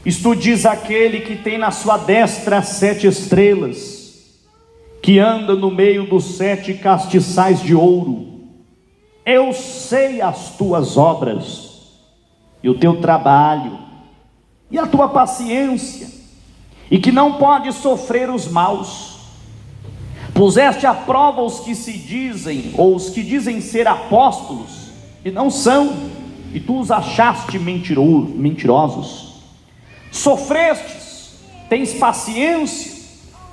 Isto diz aquele que tem na sua destra 7 estrelas, que anda no meio dos 7 castiçais de ouro. Eu sei as tuas obras, e o teu trabalho, e a tua paciência, e que não podes sofrer os maus. Puseste à prova os que se dizem, ou os que dizem ser apóstolos, e não são, e tu os achaste mentirosos. Sofrestes, tens paciência,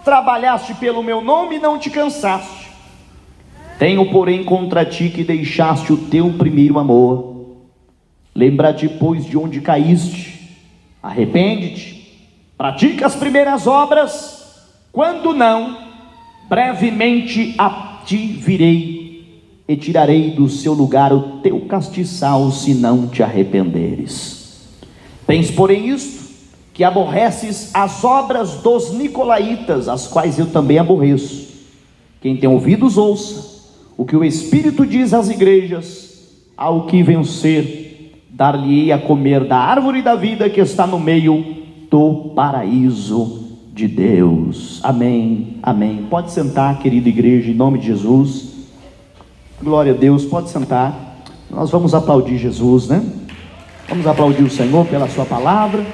trabalhaste pelo meu nome e não te cansaste. Tenho, porém, contra ti que deixaste o teu primeiro amor. Lembra-te, pois, de onde caíste, arrepende-te, pratica as primeiras obras. Quando não, brevemente a ti virei e tirarei do seu lugar o teu castiçal, se não te arrependeres. Tens, porém, isto, que aborreces as obras dos nicolaítas, as quais eu também aborreço. Quem tem ouvidos, ouça o que o Espírito diz às igrejas. Ao que vencer, dar-lhe-ei a comer da árvore da vida que está no meio do paraíso de Deus. Amém, amém. Pode sentar, querida igreja, em nome de Jesus. Glória a Deus, pode sentar. Nós vamos aplaudir Jesus, né? Vamos aplaudir o Senhor pela sua palavra.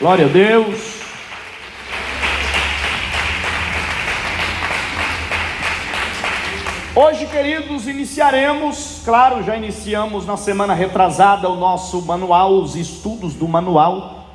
Glória a Deus. Hoje, queridos, iniciaremos, claro, já iniciamos na semana retrasada o nosso manual, os estudos do manual,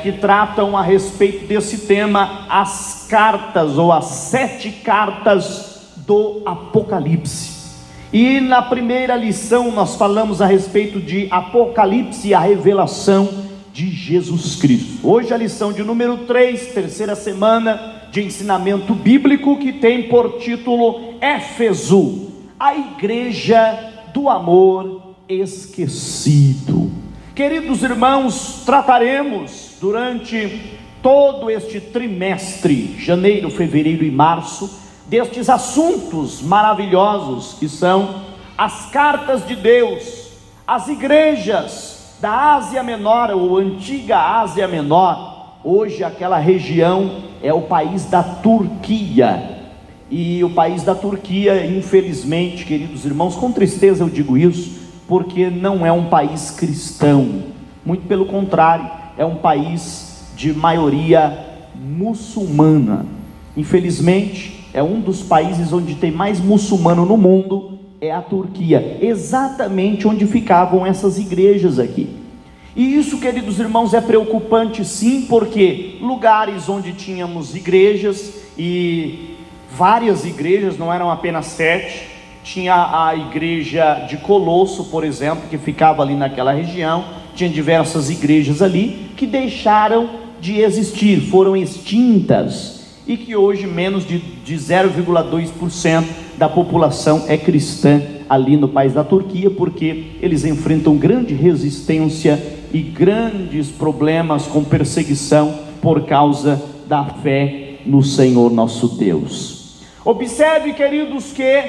que tratam a respeito desse tema, as cartas, ou as 7 cartas do Apocalipse. E na primeira lição nós falamos a respeito de Apocalipse e a revelação de Jesus Cristo. Hoje a lição de número 3, terceira semana de ensinamento bíblico, que tem por título Éfeso, a igreja do amor esquecido. Queridos irmãos, trataremos durante todo este trimestre, janeiro, fevereiro e março, destes assuntos maravilhosos que são as cartas de Deus, as igrejas da Ásia Menor, ou antiga Ásia Menor. Hoje aquela região é o país da Turquia, e o país da Turquia, infelizmente, queridos irmãos, com tristeza eu digo isso, porque não é um país cristão, muito pelo contrário, é um país de maioria muçulmana. Infelizmente, é um dos países onde tem mais muçulmano no mundo, é a Turquia, exatamente onde ficavam essas igrejas aqui. E isso, queridos irmãos, é preocupante sim, porque lugares onde tínhamos igrejas, e várias igrejas, não eram apenas 7, tinha a igreja de Colosso, por exemplo, que ficava ali naquela região, tinha diversas igrejas ali, que deixaram de existir, foram extintas, e que hoje menos de 0,2% da população é cristã ali no país da Turquia, porque eles enfrentam grande resistência e grandes problemas com perseguição por causa da fé no Senhor nosso Deus. Observe, queridos, que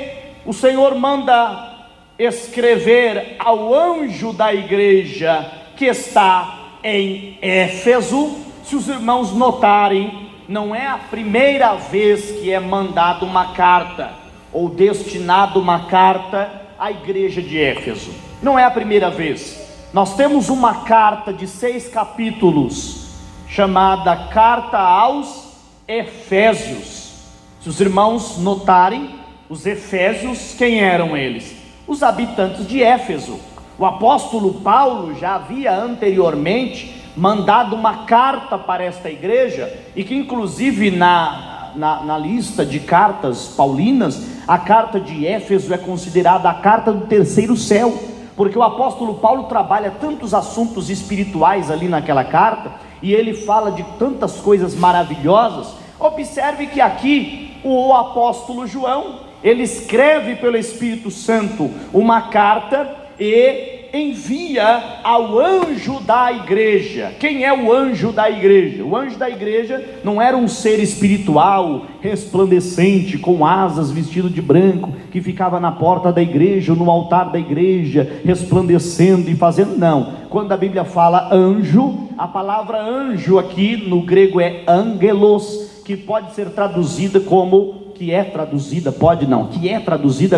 o Senhor manda escrever ao anjo da igreja que está em Éfeso. Se os irmãos notarem, não é a primeira vez que é mandada uma carta, ou destinada uma carta à igreja de Éfeso. Não é a primeira vez. Nós temos uma carta de 6 capítulos, chamada Carta aos Efésios. Se os irmãos notarem, os Efésios, quem eram eles? Os habitantes de Éfeso. O apóstolo Paulo já havia anteriormente mandado uma carta para esta igreja, e que inclusive na lista de cartas paulinas, a carta de Éfeso é considerada a carta do terceiro céu, porque o apóstolo Paulo trabalha tantos assuntos espirituais ali naquela carta, e ele fala de tantas coisas maravilhosas. Observe que aqui o apóstolo João, ele escreve pelo Espírito Santo uma carta, e envia ao anjo da igreja. Quem é o anjo da igreja? O anjo da igreja não era um ser espiritual, resplandecente, com asas, vestido de branco, que ficava na porta da igreja, ou no altar da igreja, resplandecendo e fazendo, não. Quando a Bíblia fala anjo, a palavra anjo aqui no grego é angelos, que pode ser traduzida como, que é traduzida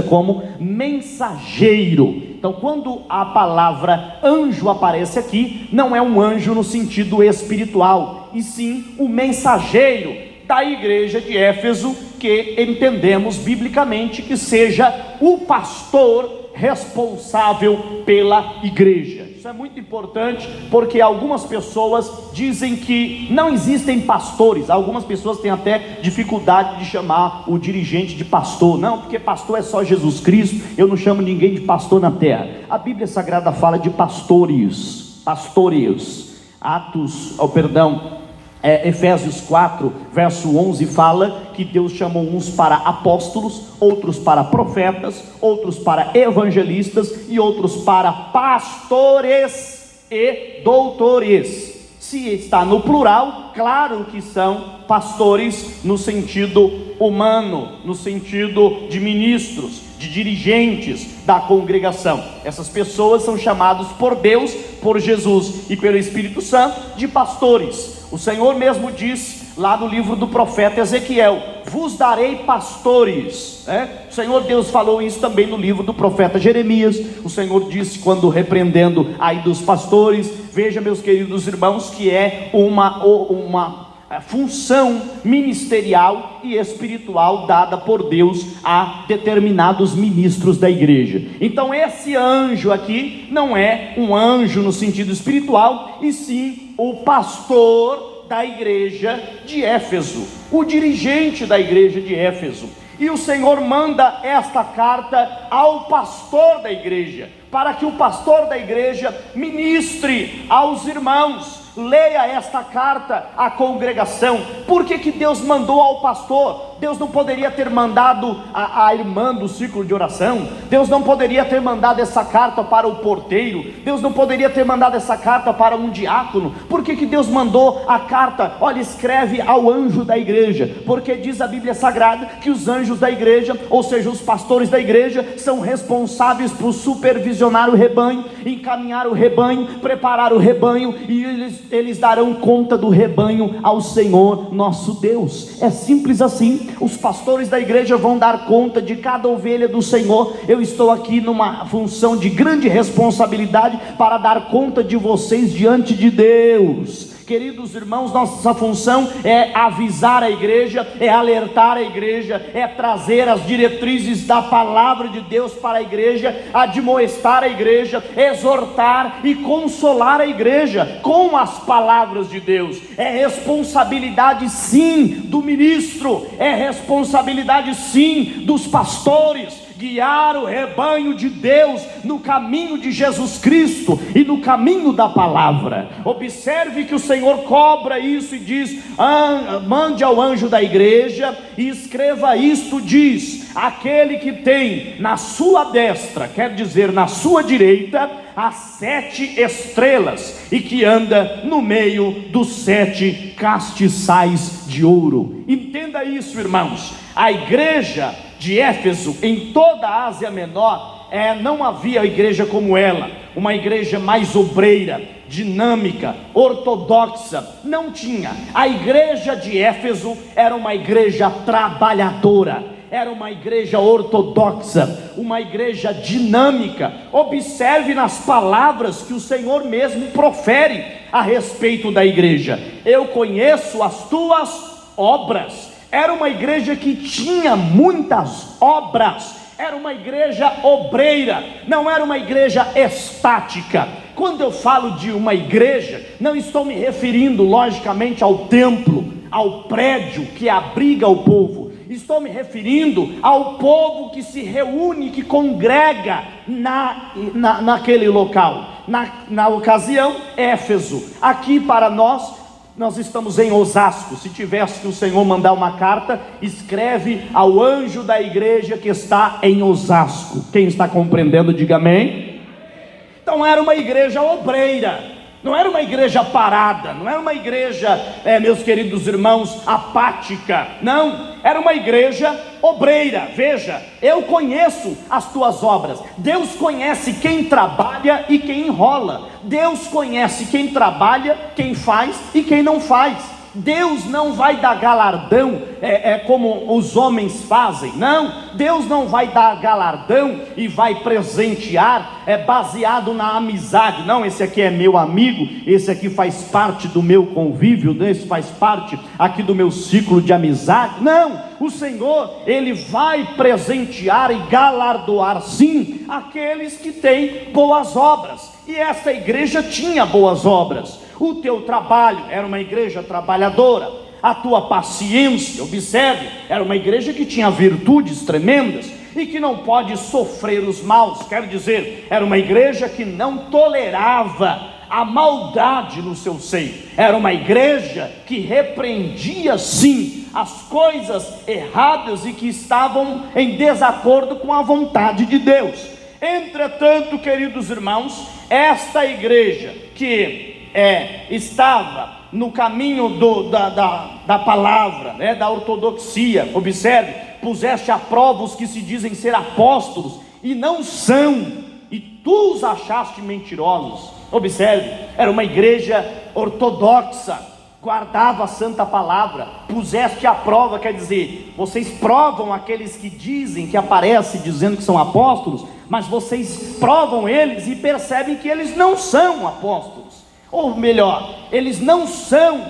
como mensageiro. Então, quando a palavra anjo aparece aqui, não é um anjo no sentido espiritual, e sim o mensageiro da igreja de Éfeso, que entendemos biblicamente que seja o pastor responsável pela igreja. Isso é muito importante, porque algumas pessoas dizem que não existem pastores. Algumas pessoas têm até dificuldade de chamar o dirigente de pastor. Não, porque pastor é só Jesus Cristo, eu não chamo ninguém de pastor na terra. A Bíblia Sagrada fala de pastores. Efésios 4, verso 11 fala que Deus chamou uns para apóstolos, outros para profetas, outros para evangelistas e outros para pastores e doutores. Se está no plural, claro que são pastores no sentido humano, no sentido de ministros, de dirigentes da congregação. Essas pessoas são chamadas por Deus, por Jesus e pelo Espírito Santo de pastores. O Senhor mesmo disse lá no livro do profeta Ezequiel: vos darei pastores, O Senhor Deus falou isso também no livro do profeta Jeremias. O Senhor disse, quando repreendendo aí dos pastores, veja, meus queridos irmãos, que é uma função ministerial e espiritual dada por Deus a determinados ministros da igreja. Então esse anjo aqui não é um anjo no sentido espiritual, e sim o pastor da igreja de Éfeso, o dirigente da igreja de Éfeso. E o Senhor manda esta carta ao pastor da igreja, para que o pastor da igreja ministre aos irmãos. Leia esta carta à congregação. Por que Deus mandou ao pastor? Deus não poderia ter mandado a irmã do círculo de oração? Deus não poderia ter mandado essa carta para o porteiro? Deus não poderia ter mandado essa carta para um diácono? Por que Deus mandou a carta? Olha, escreve ao anjo da igreja, porque diz a Bíblia Sagrada que os anjos da igreja, ou seja, os pastores da igreja, são responsáveis por supervisionar o rebanho, encaminhar o rebanho, preparar o rebanho, e eles darão conta do rebanho ao Senhor nosso Deus. É simples assim. Os pastores da igreja vão dar conta de cada ovelha do Senhor. Eu estou aqui numa função de grande responsabilidade para dar conta de vocês diante de Deus. Queridos irmãos, nossa função é avisar a igreja, é alertar a igreja, é trazer as diretrizes da palavra de Deus para a igreja, admoestar a igreja, exortar e consolar a igreja com as palavras de Deus. É responsabilidade sim do ministro, é responsabilidade sim dos pastores, guiar o rebanho de Deus no caminho de Jesus Cristo e no caminho da palavra. Observe que o Senhor cobra isso e diz: mande ao anjo da igreja e escreva isto, diz: aquele que tem na sua destra, quer dizer na sua direita, as 7 estrelas, e que anda no meio dos 7 castiçais de ouro. Entenda isso, irmãos. A igreja de Éfeso, em toda a Ásia Menor, não havia igreja como ela, uma igreja mais obreira, dinâmica, ortodoxa, não tinha. A igreja de Éfeso era uma igreja trabalhadora, era uma igreja ortodoxa, uma igreja dinâmica. Observe nas palavras que o Senhor mesmo profere a respeito da igreja: eu conheço as tuas obras. Era uma igreja que tinha muitas obras, era uma igreja obreira, não era uma igreja estática. Quando eu falo de uma igreja, não estou me referindo logicamente ao templo, ao prédio que abriga o povo. Estou me referindo ao povo que se reúne, que congrega naquele local. Na ocasião, Éfeso. Aqui para nós estamos em Osasco. Se tivesse que o Senhor mandar uma carta, escreve ao anjo da igreja que está em Osasco. Quem está compreendendo, diga amém. Então era uma igreja obreira, não era uma igreja parada, não era uma igreja, meus queridos irmãos, apática, não, era uma igreja obreira. Veja, eu conheço as tuas obras. Deus conhece quem trabalha e quem enrola. Deus conhece quem trabalha, quem faz e quem não faz. Deus não vai dar galardão como os homens fazem, não. Deus não vai dar galardão e vai presentear baseado na amizade. Não, esse aqui é meu amigo, esse aqui faz parte do meu convívio, esse faz parte aqui do meu ciclo de amizade. Não, o Senhor, Ele vai presentear e galardoar sim aqueles que têm boas obras. E essa igreja tinha boas obras. O teu trabalho era uma igreja trabalhadora, a tua paciência, observe, era uma igreja que tinha virtudes tremendas e que não pode sofrer os maus. Quero dizer, era uma igreja que não tolerava a maldade no seu seio. Era uma igreja que repreendia sim as coisas erradas e que estavam em desacordo com a vontade de Deus. Entretanto, queridos irmãos, esta igreja que estava no caminho da palavra, da ortodoxia, observe, puseste à prova os que se dizem ser apóstolos e não são, e tu os achaste mentirosos. Observe, era uma igreja ortodoxa, guardava a santa palavra, puseste à prova, quer dizer, vocês provam aqueles que dizem, que aparecem dizendo que são apóstolos, mas vocês provam eles e percebem que eles não são apóstolos. Ou melhor, eles não são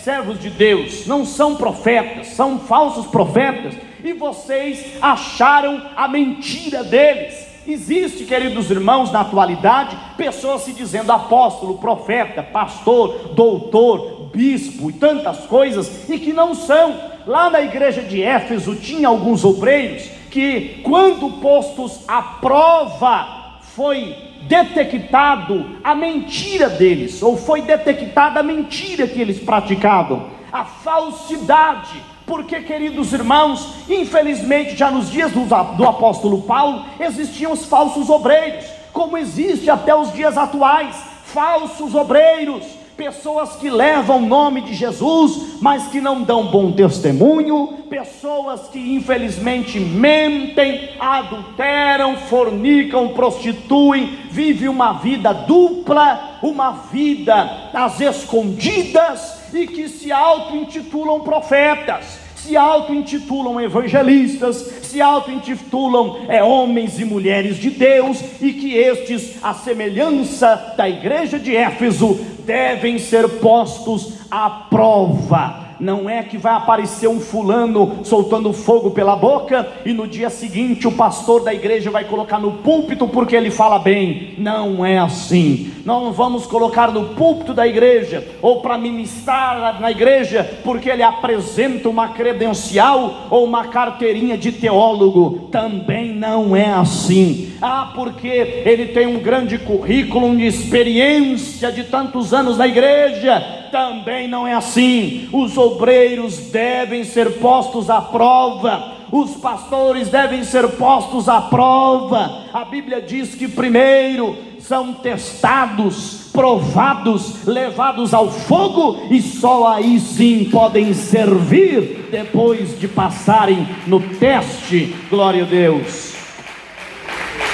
servos de Deus, não são profetas, são falsos profetas, e vocês acharam a mentira deles. Existe, queridos irmãos, na atualidade, pessoas se dizendo apóstolo, profeta, pastor, doutor, bispo e tantas coisas, e que não são. Lá na igreja de Éfeso tinha alguns obreiros que, quando postos à prova, foi detectado a mentira deles, ou foi detectada a mentira que eles praticavam, a falsidade, porque, queridos irmãos, infelizmente já nos dias do apóstolo Paulo, existiam os falsos obreiros, como existe até os dias atuais, falsos obreiros, pessoas que levam o nome de Jesus, mas que não dão bom testemunho, pessoas que infelizmente mentem, adulteram, fornicam, prostituem, vivem uma vida dupla, uma vida às escondidas, e que se auto-intitulam profetas, se auto-intitulam evangelistas, se auto-intitulam homens e mulheres de Deus, e que estes, à semelhança da igreja de Éfeso, devem ser postos à prova. Não é que vai aparecer um fulano soltando fogo pela boca e no dia seguinte o pastor da igreja vai colocar no púlpito porque ele fala bem. Não é assim. Não vamos colocar no púlpito da igreja ou para ministrar na igreja porque ele apresenta uma credencial ou uma carteirinha de teólogo. Também não é assim. Porque ele tem um grande currículo de experiência de tantos anos na igreja. Também não é assim. Os obreiros devem ser postos à prova, os pastores devem ser postos à prova. A Bíblia diz que primeiro são testados, provados, levados ao fogo, e só aí sim podem servir depois de passarem no teste. Glória a Deus.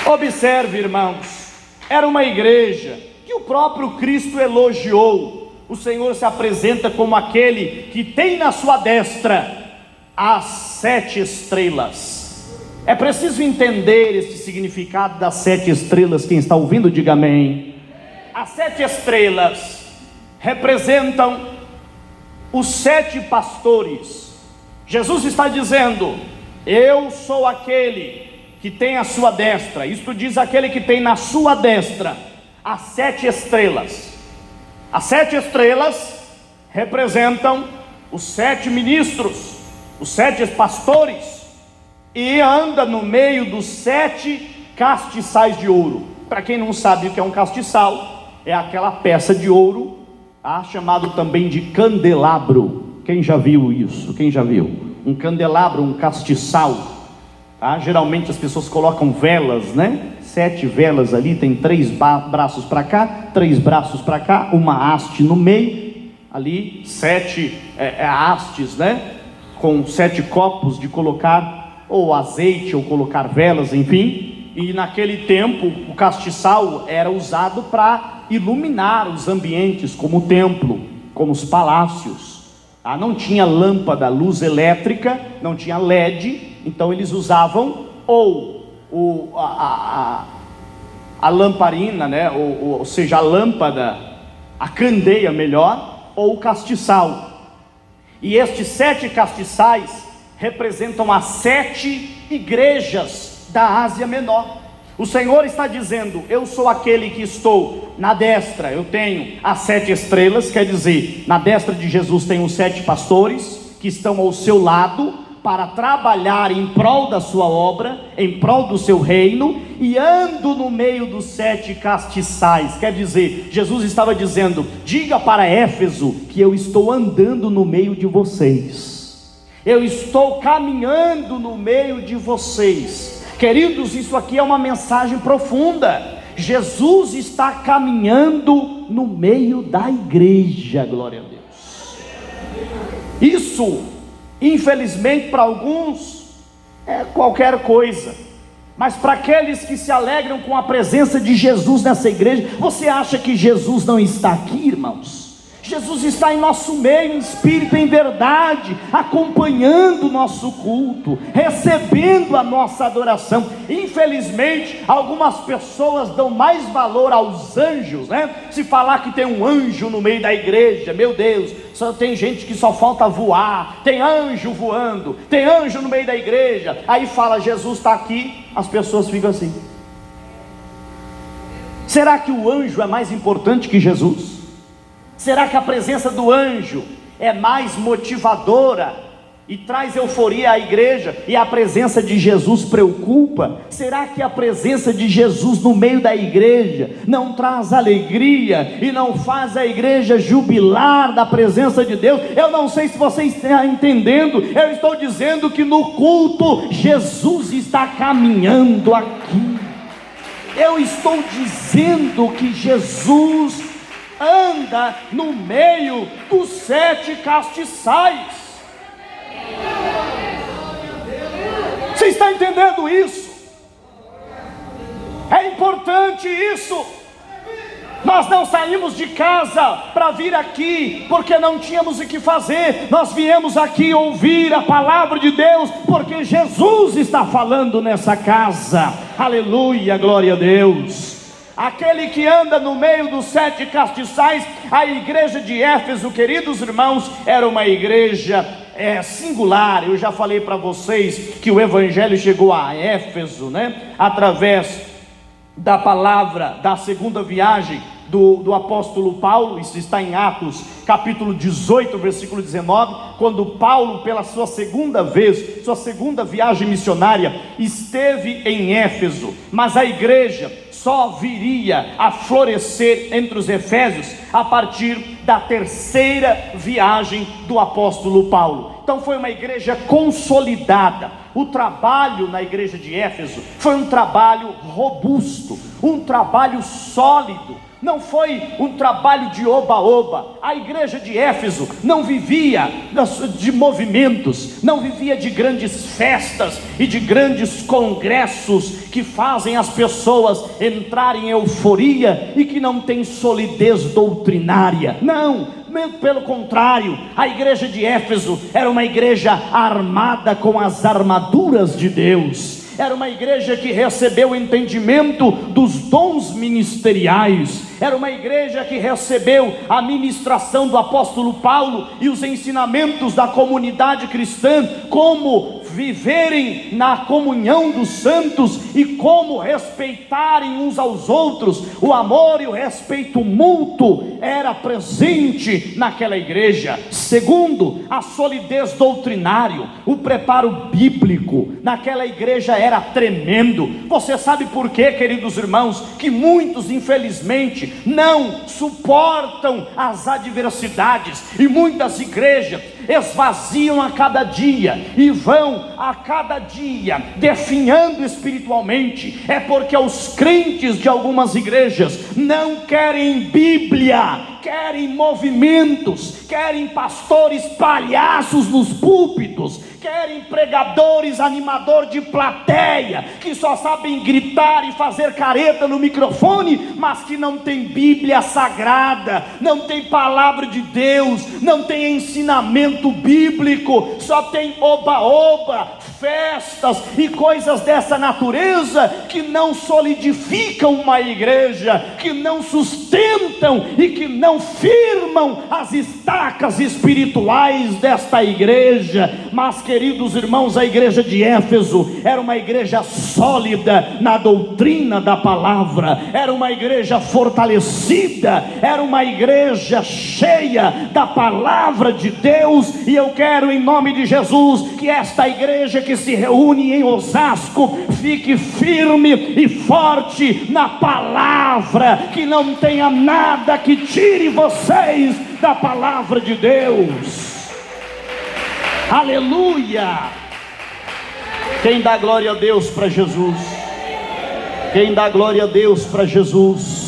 Observe, irmãos, era uma igreja que o próprio Cristo elogiou. O Senhor se apresenta como aquele que tem na sua destra as 7 estrelas. É preciso entender esse significado das 7 estrelas. Quem está ouvindo, diga amém. As 7 estrelas representam os 7 pastores. Jesus está dizendo: eu sou aquele que tem a sua destra. Isto diz aquele que tem na sua destra as 7 estrelas. As 7 estrelas representam os 7 ministros, os 7 pastores, e anda no meio dos 7 castiçais de ouro. Para quem não sabe o que é um castiçal, é aquela peça de ouro, chamado também de candelabro. Quem já viu isso? Quem já viu? Um candelabro, um castiçal. Geralmente as pessoas colocam velas, 7 velas ali, tem 3 braços para cá, 3 braços para cá, uma haste no meio, ali 7 hastes, né? Com 7 copos de colocar ou azeite ou colocar velas, enfim. E naquele tempo o castiçal era usado para iluminar os ambientes, como o templo, como os palácios. Não tinha lâmpada, luz elétrica, não tinha LED, então eles usavam ou a lamparina, né? ou seja, a lâmpada, a candeia melhor, ou o castiçal. E estes 7 castiçais representam as 7 igrejas da Ásia Menor. O Senhor está dizendo: eu sou aquele que estou na destra, eu tenho as 7 estrelas, quer dizer, na destra de Jesus tem os 7 pastores, que estão ao seu lado, para trabalhar em prol da sua obra, em prol do seu reino, e ando no meio dos 7 castiçais, quer dizer, Jesus estava dizendo: diga para Éfeso que eu estou andando no meio de vocês, eu estou caminhando no meio de vocês. Queridos, isso aqui é uma mensagem profunda. Jesus está caminhando no meio da igreja, glória a Deus. Isso, infelizmente, para alguns é qualquer coisa, mas para aqueles que se alegram com a presença de Jesus nessa igreja, você acha que Jesus não está aqui, irmãos? Jesus está em nosso meio, em espírito e em verdade, acompanhando o nosso culto, recebendo a nossa adoração. Infelizmente, algumas pessoas dão mais valor aos anjos, né? Se falar que tem um anjo no meio da igreja, meu Deus, só tem gente que só falta voar, tem anjo voando, tem anjo no meio da igreja. Aí fala, Jesus está aqui, as pessoas ficam assim. Será que o anjo é mais importante que Jesus? Será que a presença do anjo é mais motivadora e traz euforia à igreja, e a presença de Jesus preocupa? Será que a presença de Jesus no meio da igreja não traz alegria e não faz a igreja jubilar da presença de Deus? Eu não sei se você está entendendo. Eu estou dizendo que no culto Jesus está caminhando aqui. Eu estou dizendo que Jesus anda no meio dos 7 castiçais. Você está entendendo isso? É importante isso. Nós não saímos de casa para vir aqui porque não tínhamos o que fazer. Nós viemos aqui ouvir a palavra de Deus porque Jesus está falando nessa casa. Aleluia, glória a Deus. Aquele que anda no meio dos 7 castiçais, a igreja de Éfeso, queridos irmãos, era uma igreja singular. Eu já falei para vocês que o evangelho chegou a Éfeso, né? Através da palavra da segunda viagem do apóstolo Paulo. Isso está em Atos capítulo 18, versículo 19, quando Paulo, pela sua segunda vez, sua segunda viagem missionária, esteve em Éfeso. Mas a igreja só viria a florescer entre os efésios a partir da terceira viagem do apóstolo Paulo. Então foi uma igreja consolidada. O trabalho na igreja de Éfeso foi um trabalho robusto, um trabalho sólido. Não foi um trabalho de oba-oba. A igreja de Éfeso não vivia de movimentos, não vivia de grandes festas e de grandes congressos que fazem as pessoas entrarem em euforia e que não tem solidez doutrinária. Não, pelo contrário, a igreja de Éfeso era uma igreja armada com as armaduras de Deus. Era uma igreja que recebeu o entendimento dos dons ministeriais. Era uma igreja que recebeu a ministração do apóstolo Paulo e os ensinamentos da comunidade cristã, como viverem na comunhão dos santos e como respeitarem uns aos outros. O amor e o respeito mútuo era presente naquela igreja. Segundo, a solidez doutrinária, o preparo bíblico naquela igreja era tremendo. Você sabe por quê, queridos irmãos, que muitos infelizmente não suportam as adversidades, e muitas igrejas esvaziam a cada dia e vão a cada dia definhando espiritualmente, é porque os crentes de algumas igrejas não querem Bíblia, querem movimentos, querem pastores palhaços nos púlpitos, querem pregadores animador de plateia, que só sabem gritar e fazer careta no microfone, mas que não tem Bíblia sagrada, não tem palavra de Deus, não tem ensinamento bíblico, só tem oba-oba, festas e coisas dessa natureza, que não solidificam uma igreja, que não sustentam e que não firmam as estacas espirituais desta igreja. Mas, queridos irmãos, a igreja de Éfeso era uma igreja sólida na doutrina da palavra, era uma igreja fortalecida, era uma igreja cheia da palavra de Deus. E eu quero, em nome de Jesus, que esta igreja que se reúne em Osasco fique firme e forte na palavra, que não tenha nada que tire vocês da palavra de Deus. Aleluia! Quem dá glória a Deus para Jesus? Quem dá glória a Deus para Jesus?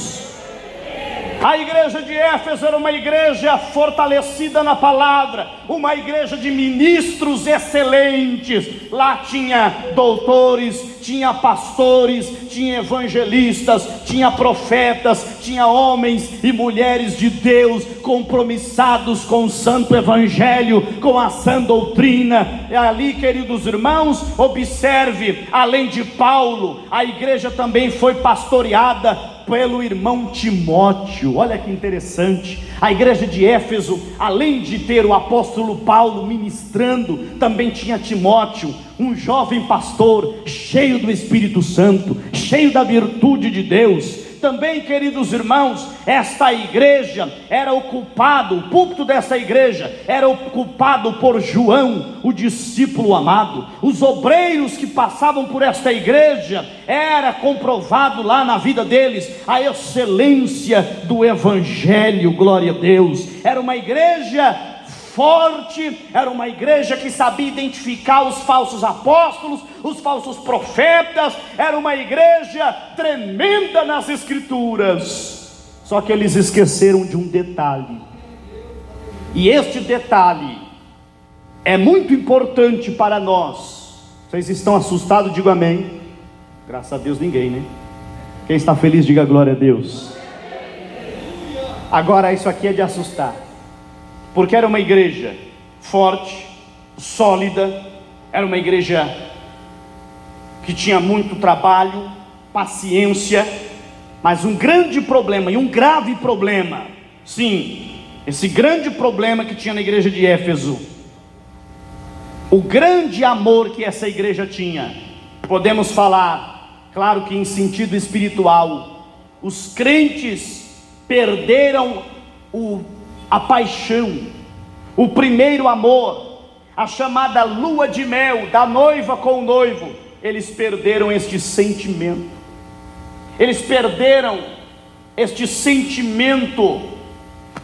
A igreja de Éfeso era uma igreja fortalecida na palavra, uma igreja de ministros excelentes. Lá tinha doutores, tinha pastores, tinha evangelistas, tinha profetas, tinha homens e mulheres de Deus compromissados com o santo evangelho, com a sã doutrina. E ali, queridos irmãos, observe, além de Paulo, a igreja também foi pastoreada pelo irmão Timóteo. Olha que interessante, a igreja de Éfeso, além de ter o apóstolo Paulo ministrando, também tinha Timóteo, um jovem pastor, cheio do Espírito Santo, cheio da virtude de Deus. Também, queridos irmãos, esta igreja era ocupada, o púlpito dessa igreja era ocupado por João, o discípulo amado. Os obreiros que passavam por esta igreja, era comprovado lá na vida deles a excelência do evangelho. Glória a Deus. Era uma igreja forte, era uma igreja que sabia identificar os falsos apóstolos, os falsos profetas, era uma igreja tremenda nas escrituras. Só que eles esqueceram de um detalhe, e este detalhe é muito importante para nós. Vocês estão assustados? Diga amém. Graças a Deus ninguém, né? Quem está feliz, diga glória a Deus. Agora isso aqui é de assustar, porque era uma igreja forte, sólida, era uma igreja que tinha muito trabalho, paciência, mas um grande problema, e um grave problema, sim, esse grande problema que tinha na igreja de Éfeso, o grande amor que essa igreja tinha. Podemos falar, claro que em sentido espiritual, os crentes perderam a paixão, o primeiro amor, a chamada lua de mel da noiva com o noivo. Eles perderam este sentimento, eles perderam este sentimento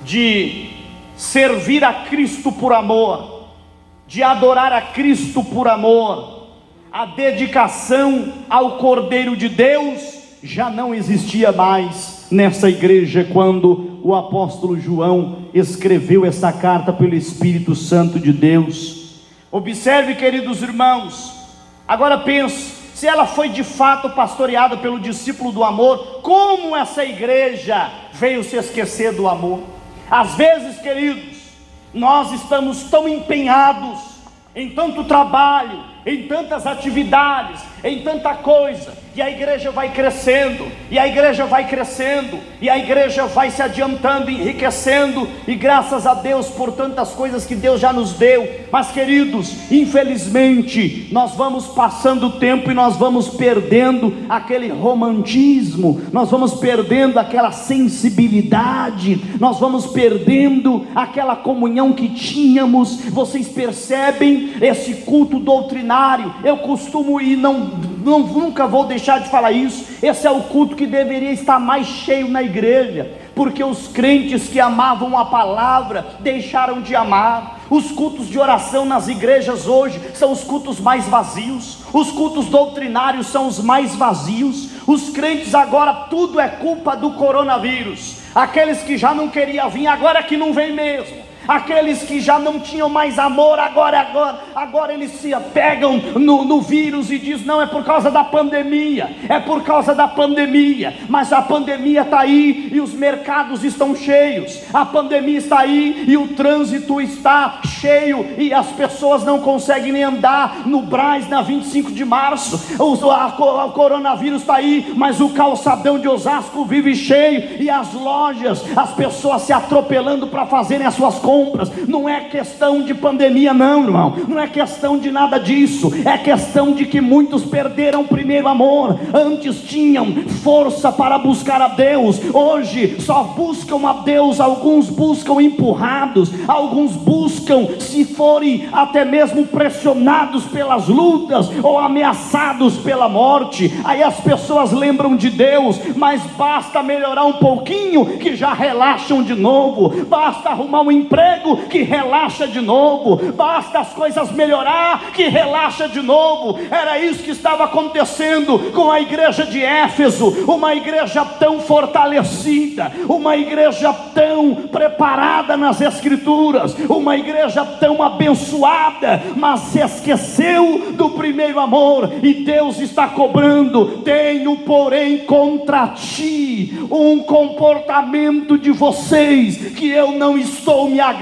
de servir a Cristo por amor, de adorar a Cristo por amor. A dedicação ao Cordeiro de Deus já não existia mais nessa igreja quando o apóstolo João escreveu essa carta pelo Espírito Santo de Deus. Observe, queridos irmãos, agora pense, se ela foi de fato pastoreada pelo discípulo do amor, como essa igreja veio se esquecer do amor? Às vezes, queridos, nós estamos tão empenhados em tanto trabalho, em tantas atividades, em tanta coisa, e a igreja vai crescendo, e a igreja vai crescendo, e a igreja vai se adiantando, enriquecendo, e graças a Deus por tantas coisas que Deus já nos deu. Mas, queridos, infelizmente nós vamos passando o tempo e nós vamos perdendo aquele romantismo, nós vamos perdendo aquela sensibilidade, nós vamos perdendo aquela comunhão que tínhamos. Vocês percebem esse culto doutrinário? Eu costumo ir, nunca vou deixar de falar isso, esse é o culto que deveria estar mais cheio na igreja, porque os crentes que amavam a palavra deixaram de amar, Os cultos de oração nas igrejas hoje são os cultos mais vazios, os cultos doutrinários são os mais vazios. Os crentes agora, tudo é culpa do coronavírus. Aqueles que já não queriam vir, agora que não vem mesmo. Aqueles que já não tinham mais amor, agora eles se apegam no vírus e dizem: não, é por causa da pandemia, é por causa da pandemia. Mas a pandemia está aí e os mercados estão cheios, a pandemia está aí e o trânsito está cheio, e as pessoas não conseguem nem andar no Brás na 25 de março, o coronavírus está aí, mas o calçadão de Osasco vive cheio, e as lojas, as pessoas se atropelando para fazerem as suas compras. Não é questão de pandemia não, irmão, não é questão de nada disso, é questão de que muitos perderam o primeiro amor. Antes tinham força para buscar a Deus, hoje só buscam a Deus. Alguns buscam empurrados, alguns buscam se forem até mesmo pressionados pelas lutas ou ameaçados pela morte. Aí as pessoas lembram de Deus, mas basta melhorar um pouquinho que já relaxam de novo, basta arrumar um emprego que relaxa de novo, basta as coisas melhorar que relaxa de novo. Era isso que estava acontecendo com a igreja de Éfeso, uma igreja tão fortalecida, uma igreja tão preparada nas escrituras, uma igreja tão abençoada, mas se esqueceu do primeiro amor, e Deus está cobrando: tenho porém contra ti um comportamento de vocês que eu não estou me agradando,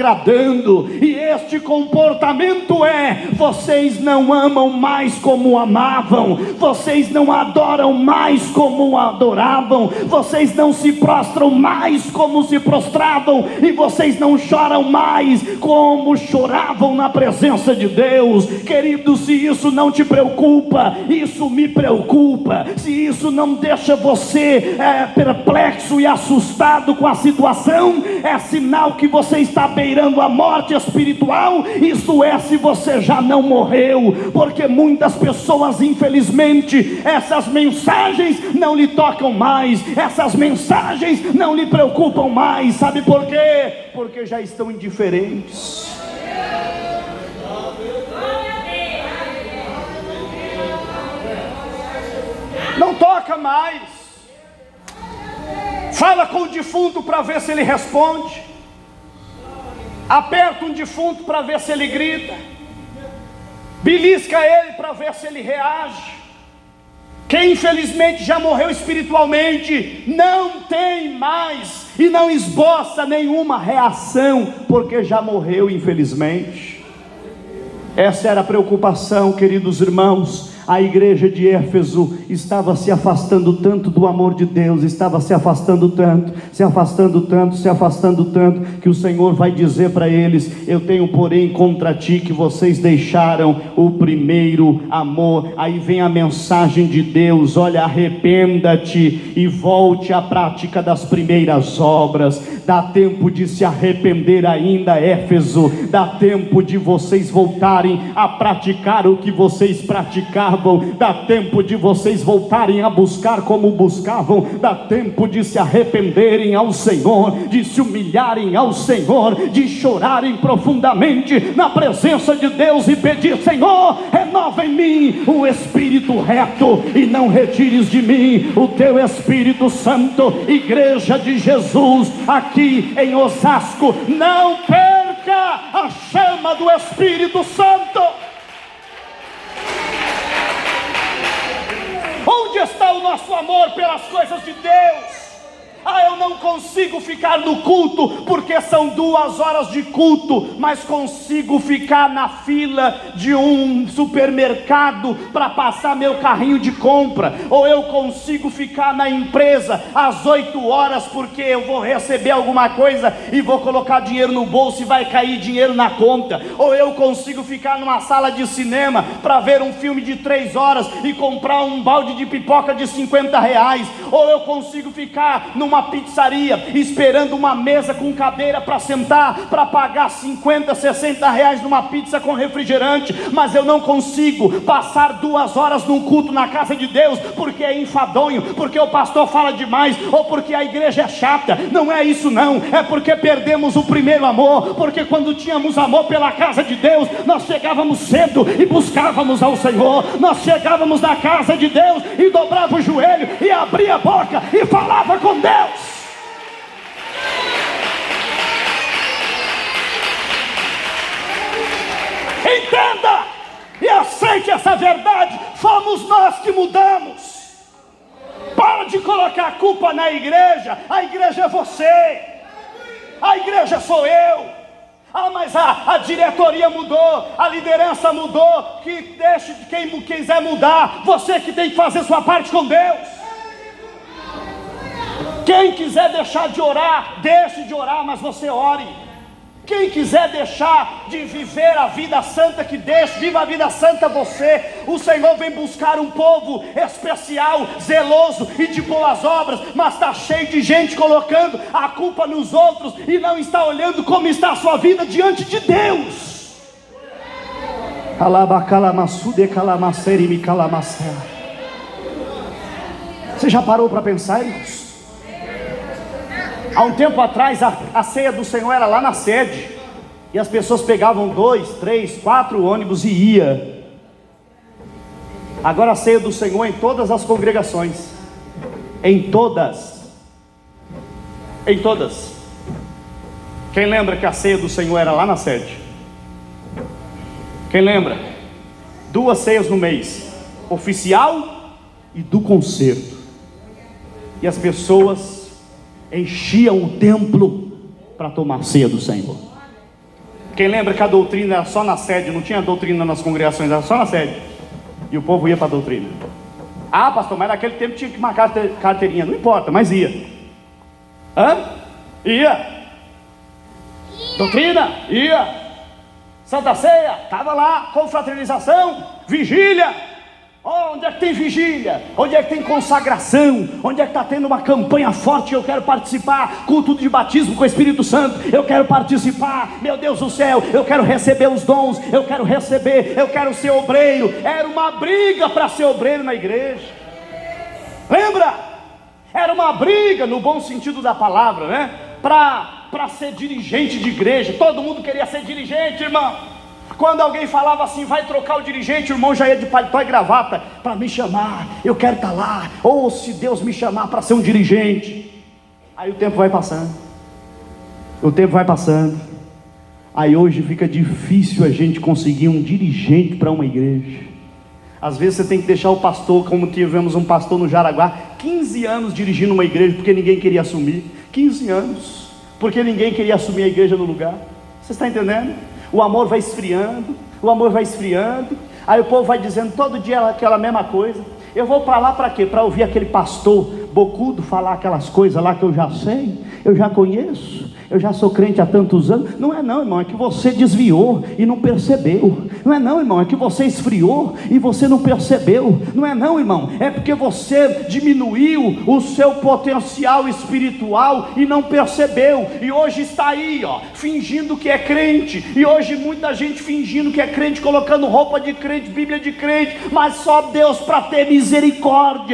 e este comportamento é: vocês não amam mais como amavam, vocês não adoram mais como adoravam, vocês não se prostram mais como se prostravam, e vocês não choram mais como choravam na presença de Deus. Querido, se isso não te preocupa, isso me preocupa. Se isso não deixa você perplexo e assustado com a situação, é sinal que você está beirando a morte espiritual. Isso é, se você já não morreu, porque muitas pessoas, infelizmente, essas mensagens não lhe tocam mais, essas mensagens não lhe preocupam mais. Sabe por quê? Porque já estão indiferentes. Não toca mais. Fala com o defunto para ver se ele responde, aperta um defunto para ver se ele grita, belisca ele para ver se ele reage. Quem infelizmente já morreu espiritualmente não tem mais e não esboça nenhuma reação, porque já morreu, infelizmente. Essa era a preocupação, queridos irmãos. A igreja de Éfeso estava se afastando tanto do amor de Deus, estava se afastando tanto, que o Senhor vai dizer para eles: eu tenho porém contra ti que vocês deixaram o primeiro amor. Aí vem a mensagem de Deus: olha, arrependa-te e volte à prática das primeiras obras. Dá tempo de se arrepender ainda, Éfeso, dá tempo de vocês voltarem a praticar o que vocês praticavam, dá tempo de vocês voltarem a buscar como buscavam, dá tempo de se arrependerem ao Senhor, de se humilharem ao Senhor, de chorarem profundamente na presença de Deus e pedir: Senhor, renova em mim o espírito reto e não retires de mim o teu Espírito Santo. Igreja de Jesus aqui em Osasco, não perca a chama do Espírito Santo. Onde está o nosso amor pelas coisas de Deus? Eu não consigo ficar no culto porque são 2 horas de culto, mas consigo ficar na fila de um supermercado para passar meu carrinho de compra. Ou eu consigo ficar na empresa às 8 horas porque eu vou receber alguma coisa e vou colocar dinheiro no bolso e vai cair dinheiro na conta. Ou eu consigo ficar numa sala de cinema para ver um filme de 3 horas e comprar um balde de pipoca de R$50. Ou eu consigo ficar numa numa pizzaria, esperando uma mesa com cadeira para sentar, para pagar 50, 60 reais numa pizza com refrigerante, mas eu não consigo passar 2 horas num culto na casa de Deus, porque é enfadonho, porque o pastor fala demais, ou porque a igreja é chata. Não é isso não, é porque perdemos o primeiro amor, porque quando tínhamos amor pela casa de Deus, nós chegávamos cedo e buscávamos ao Senhor, nós chegávamos na casa de Deus e dobrava o joelho e abria a boca e falava com Deus. Entenda e aceite essa verdade: fomos nós que mudamos. Para de colocar a culpa na igreja. A igreja é você, a igreja sou eu. Mas a diretoria mudou, a liderança mudou. Que deixe quem quiser mudar. Você que tem que fazer sua parte com Deus. Quem quiser deixar de orar, deixe de orar, mas você ore. Quem quiser deixar de viver a vida santa, que deixe, viva a vida santa você. O Senhor vem buscar um povo especial, zeloso e de boas obras, mas está cheio de gente colocando a culpa nos outros e não está olhando como está a sua vida diante de Deus. Você já parou para pensar isso? Há um tempo atrás a ceia do Senhor era lá na sede, e as pessoas pegavam 2, 3, 4 ônibus e ia. Agora a ceia do Senhor é em todas as congregações, em todas. Quem lembra que a ceia do Senhor era lá na sede? Quem lembra? 2 ceias no mês, oficial e do concerto, e as pessoas enchiam o templo para tomar ceia do Senhor. Quem lembra que a doutrina era só na sede? Não tinha doutrina nas congregações, era só na sede, e o povo ia para a doutrina. Pastor, mas naquele tempo tinha que marcar carteirinha. Não importa, mas ia. Ia. Doutrina? Ia. Santa Ceia? Estava lá. Confraternização? Vigília? Onde é que tem vigília? Onde é que tem consagração? Onde é que está tendo uma campanha forte? Eu quero participar. Culto de batismo com o Espírito Santo, eu quero participar. Meu Deus do céu, eu quero receber os dons, eu quero ser obreiro. Era uma briga para ser obreiro na igreja. Lembra? Era uma briga no bom sentido da palavra, né? Para ser dirigente de igreja. Todo mundo queria ser dirigente, irmão. Quando alguém falava assim, vai trocar o dirigente, o irmão já ia de paletó e gravata para me chamar. Eu quero estar lá. Ou se Deus me chamar para ser um dirigente. Aí o tempo vai passando. Aí hoje fica difícil a gente conseguir um dirigente para uma igreja. Às vezes você tem que deixar o pastor, como tivemos um pastor no Jaraguá, 15 anos dirigindo uma igreja, porque ninguém queria assumir. 15 anos, porque ninguém queria assumir a igreja no lugar. Você está entendendo? O amor vai esfriando, aí o povo vai dizendo todo dia aquela mesma coisa. Eu vou para lá para quê? Para ouvir aquele pastor bocudo falar aquelas coisas lá que eu já sei, eu já conheço, eu já sou crente há tantos anos. Não é não, irmão, é que você desviou e não percebeu. Não é não, irmão, é que você esfriou e você não percebeu. Não é não, irmão, é porque você diminuiu o seu potencial espiritual e não percebeu. E hoje está aí, fingindo que é crente. E hoje muita gente fingindo que é crente, colocando roupa de crente, Bíblia de crente, mas só Deus para ter misericórdia.